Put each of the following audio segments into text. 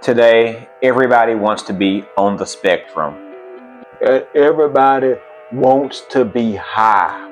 Today, everybody wants to be on the spectrum. Everybody wants to be high.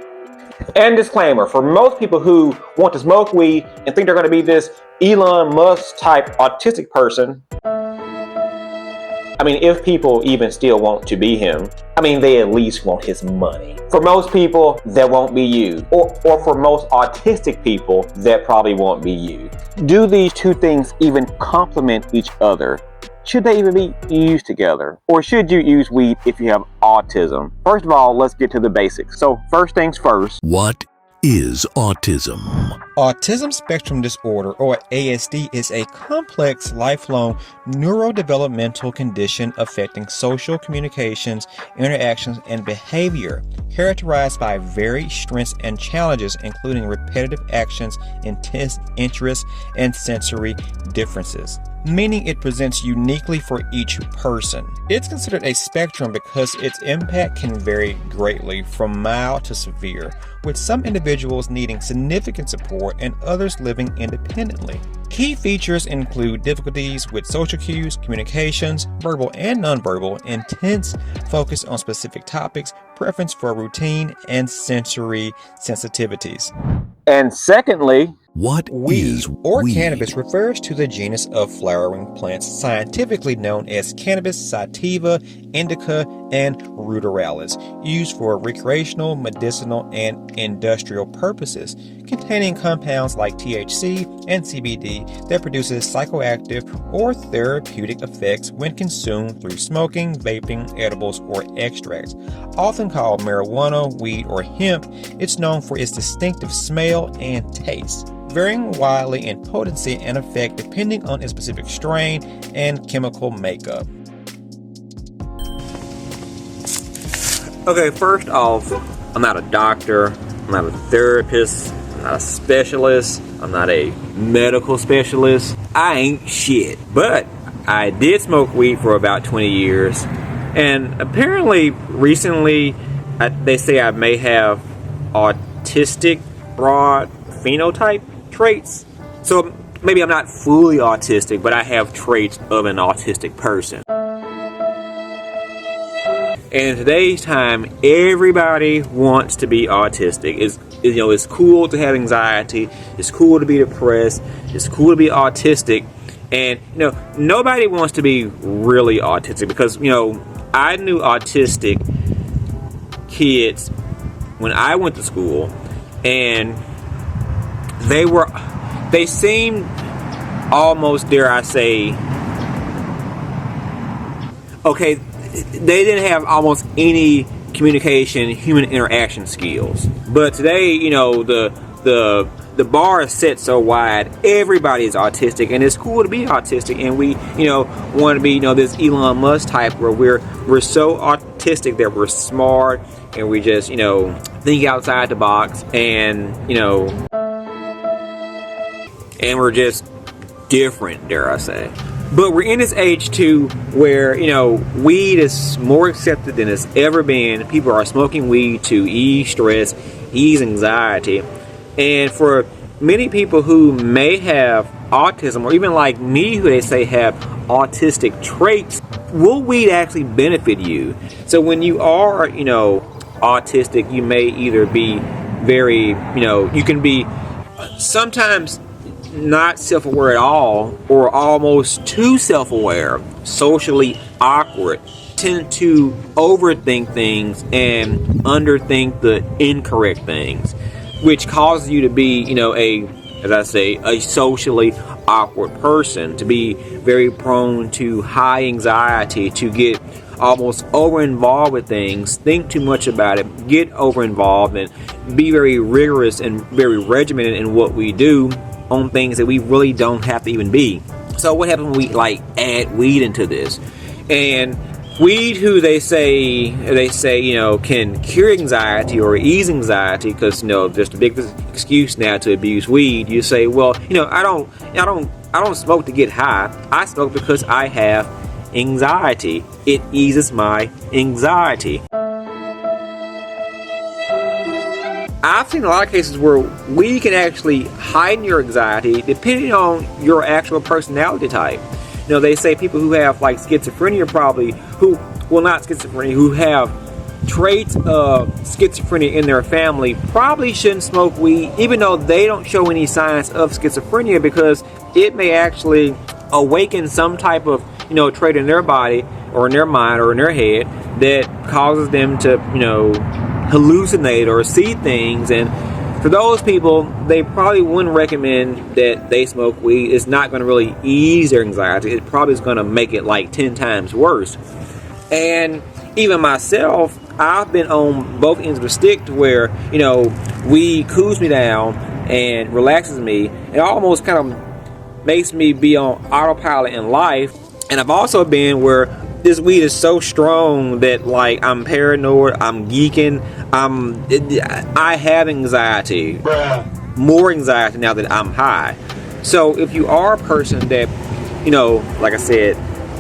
And disclaimer, for most people who want to smoke weed and think they're going to be this Elon Musk type autistic person, I mean, if people even still want to be him, I mean, they at least want his money. For most people, that won't be you. Or for most autistic people, that probably won't be you. Do these two things even complement each other? Should they even be used together? Or should you use weed if you have autism? First of all, let's get to the basics. So first things first. What is autism? Autism spectrum disorder, or ASD, is a complex, lifelong neurodevelopmental condition affecting social communications, interactions, and behavior, characterized by varied strengths and challenges, including repetitive actions, intense interests, and sensory differences, meaning it presents uniquely for each person. It's considered a spectrum because its impact can vary greatly from mild to severe, with some individuals needing significant support and others living independently. Key features include difficulties with social cues, communications, verbal and nonverbal, intense focus on specific topics, preference for routine, and sensory sensitivities. And secondly, What is or weed? cannabis refers to the genus of flowering plants scientifically known as Cannabis sativa, indica, and ruderalis, used for recreational, medicinal, and industrial purposes, containing compounds like THC and CBD that produces psychoactive or therapeutic effects when consumed through smoking, vaping, edibles, or extracts. Often called marijuana, weed, or hemp, it's known for its distinctive smell and taste, varying widely in potency and effect depending on its specific strain and chemical makeup. okay, first off, I'm not a doctor, I'm not a therapist, I'm not a specialist, I'm not a medical specialist. I ain't shit. But I did smoke weed for about 20 years. And apparently, recently, they say I may have autistic broad phenotype traits. So maybe I'm not fully autistic, but I have traits of an autistic person. And in today's time, everybody wants to be autistic. It's cool to have anxiety. It's cool to be depressed. It's cool to be autistic. And nobody wants to be really autistic because I knew autistic kids when I went to school, and they seemed almost, dare I say, okay, they didn't have almost any communication, human interaction skills. But today, the bar is set so wide, everybody is autistic, and it's cool to be autistic, and we, want to be, this Elon Musk type where we're so autistic that we're smart, and we just, think outside the box, and, and we're just different, dare I say. But we're in this age too where, weed is more accepted than it's ever been. People are smoking weed to ease stress, ease anxiety. And for many people who may have autism, or even like me, who they say have autistic traits, will weed actually benefit you? So when you are, autistic, you may either be very, you can be sometimes not self-aware at all, or almost too self-aware, socially awkward, tend to overthink things and underthink the incorrect things, which causes you to be, a socially awkward person, to be very prone to high anxiety, to get almost over-involved with things, think too much about it, get over-involved, and be very rigorous and very regimented in what we do on things that we really don't have to even be. So what happens when we add weed into this? And weed, who they say can cure anxiety or ease anxiety, because there's a big excuse now to abuse weed. You say, well, I don't smoke to get high. I smoke because I have anxiety. It eases my anxiety. I've seen a lot of cases where we can actually heighten your anxiety depending on your actual personality type. they say people who have like schizophrenia probably, not schizophrenia, who have traits of schizophrenia in their family probably shouldn't smoke weed, even though they don't show any signs of schizophrenia, because it may actually awaken some type of trait in their body or in their mind or in their head that causes them to hallucinate or see things. And for those people, they probably wouldn't recommend that they smoke weed. It's not going to really ease their anxiety. It probably is going to make it like 10 times worse. And even myself, I've been on both ends of the stick to where weed cools me down and relaxes me. It almost kind of makes me be on autopilot in life. And I've also been where this weed is so strong that like I'm paranoid, I'm geeking, I have anxiety, more anxiety now that I'm high. So if you are a person that like I said,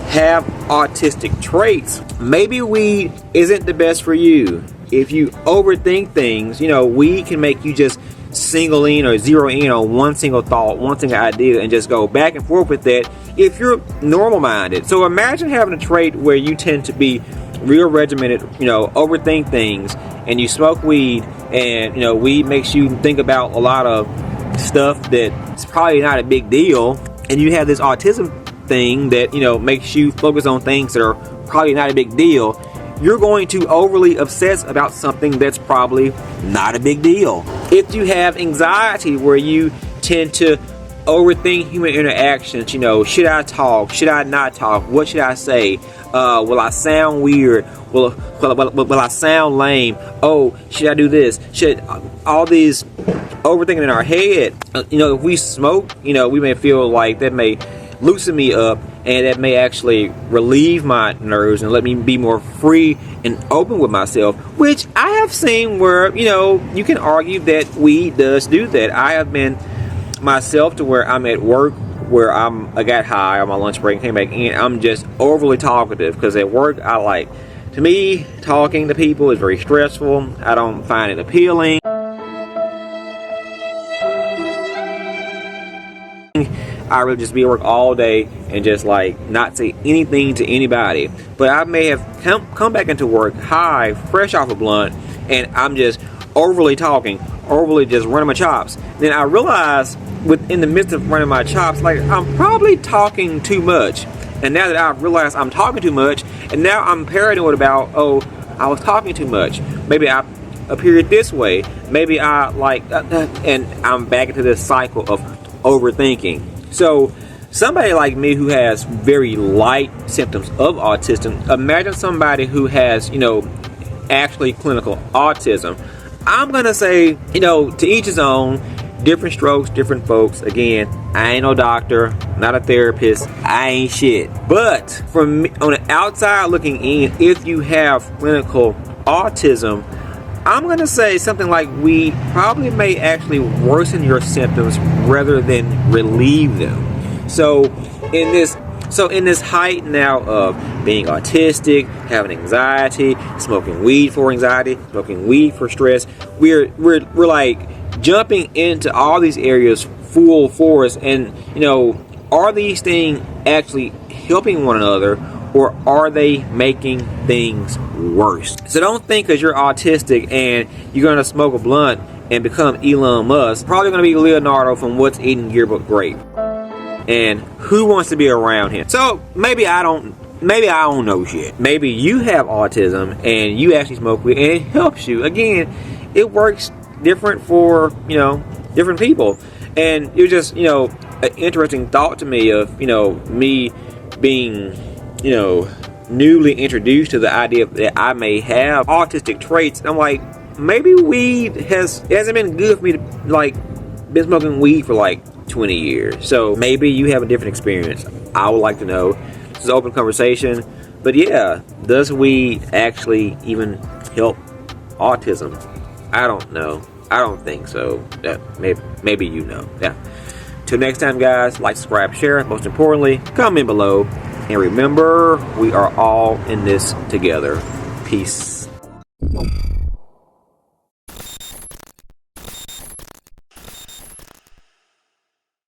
have autistic traits, maybe weed isn't the best for you. If you overthink things, weed can make you just single in or zero in on one single thought, one single idea, and just go back and forth with that if you're normal minded. So imagine having a trait where you tend to be real regimented, overthink things, and you smoke weed, and weed makes you think about a lot of stuff that's probably not a big deal, and you have this autism thing that makes you focus on things that are probably not a big deal. You're going to overly obsess about something that's probably not a big deal. If you have anxiety where you tend to overthink human interactions, should I talk? Should I not talk? What should I say? Will I sound weird? Will I sound lame? Oh, should I do this? Should all these overthinking in our head? If we smoke, we may feel like that may loosen me up, and that may actually relieve my nerves and let me be more free and open with myself, which I have seen where you can argue that weed does do that. I have been myself to where I'm at work where I got high on my lunch break and came back in. I'm just overly talkative because at work to me talking to people is very stressful. I don't find it appealing. I really just be at work all day and just like not say anything to anybody. But I may have come back into work high, fresh off a blunt, and I'm just overly talking, overly just running my chops. Then I realize within the midst of running my chops, like I'm probably talking too much. And now that I've realized I'm talking too much, and now I'm paranoid about, oh, I was talking too much. Maybe I appeared this way. Maybe I and I'm back into this cycle of overthinking. So somebody like me who has very light symptoms of autism, imagine somebody who has, actually clinical autism. I'm going to say, to each his own, different strokes, different folks. Again, I ain't no doctor, not a therapist, I ain't shit. But from me, on the outside looking in, if you have clinical autism, I'm going to say something like weed probably may actually worsen your symptoms rather than relieve them. So in this height now of being autistic, having anxiety, smoking weed for anxiety, smoking weed for stress, we're like jumping into all these areas full force. And are these things actually helping one another, or are they making things worse? So don't think because you're autistic and you're going to smoke a blunt and become Elon Musk, probably going to be Leonardo from What's Eating Yearbook Grape. And who wants to be around him? So maybe I don't know shit. Maybe you have autism and you actually smoke weed and it helps you. Again, it works different for, different people. And it was just, an interesting thought to me of, me being, newly introduced to the idea that I may have autistic traits. I'm like, maybe weed hasn't been good for me to been smoking weed for 20 years. So maybe you have a different experience. I would like to know. This is an open conversation. But yeah, does weed actually even help autism? I don't know. I don't think so. Maybe Yeah. Till next time, guys, like, subscribe, share. Most importantly, comment below. And remember, we are all in this together. Peace.